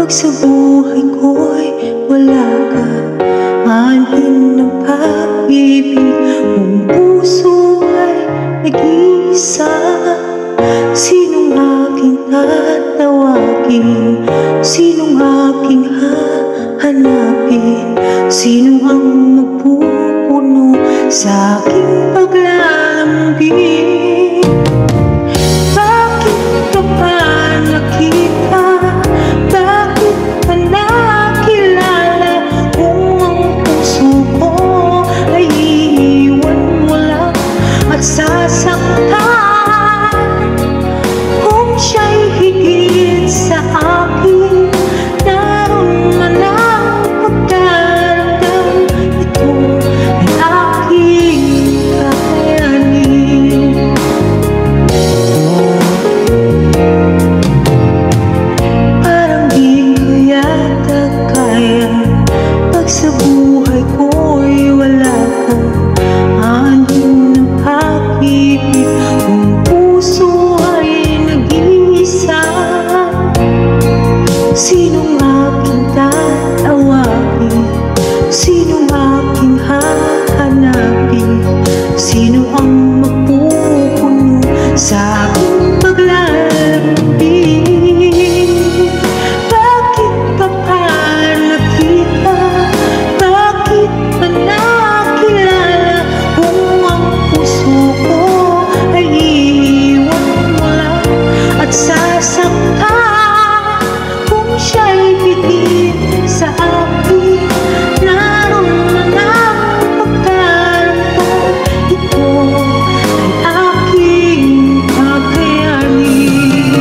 Pag sa buhay ko'y wala ka, aanhin ng pag-ibig mong puso ay nag-iisa. Sinong aking tatawagin? Sinong aking hahanapin? Sino ang magpupuno sa aking paglalambing? Bakit ka pa nakita? Bakit ka nakilala? Kung ang puso ko ay iiwan mo lang at sasaktan, kung siya'y higit sa akin, naroon man ang pagkaramdam. Ito ay aking kakayanin. Parang di ko yata kaya pag sa buhay ko'y wala ka, aanhin ng pag-ibig kung puso ay nag-iisa. Sinong aking tatawagin? Sinong aking hahanapin? Sino ang magpupuno sa aking paglalambing? Bakit ka pa nakita? Bakit ka nakilala? Kung ang puso ko ay iiwan mo lang at sasaktan, kung siya'y higit sa akin, naroon man ang pagkaramdam. Ito ay aking kakayanin.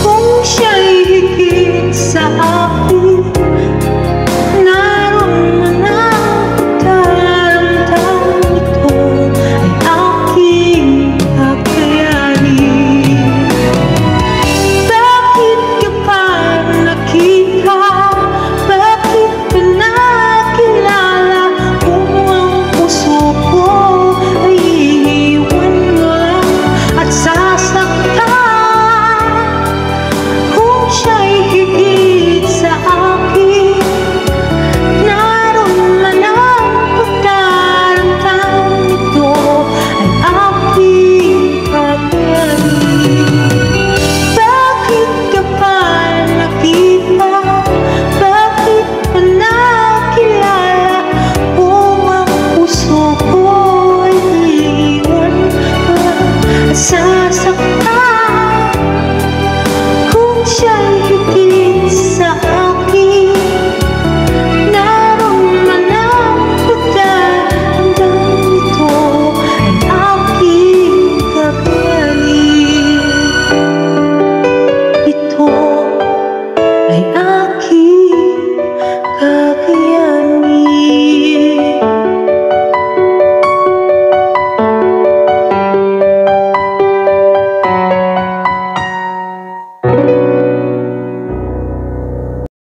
Kung siya'y higit sa akin, naroon man ang pagkaramdam. Ito ay aking kakayanin. Bakit ka pa nakita? Bakit ka nakilala? Kung ang puso ko ay iiwan mo lang at sasaktan, kung siya'y higit sa akin, naroon man ang pagkaramdam. Ito ay aking kakayanin. Bakit ka pa nakita? Bakit ka nakilala? Kung ang puso ko ay iiwan mo lang at sasaktan, kung siya'y higit sa akin, naroon man ang pagkaramdam. Ito ay aking kakayanin. Ito ay aking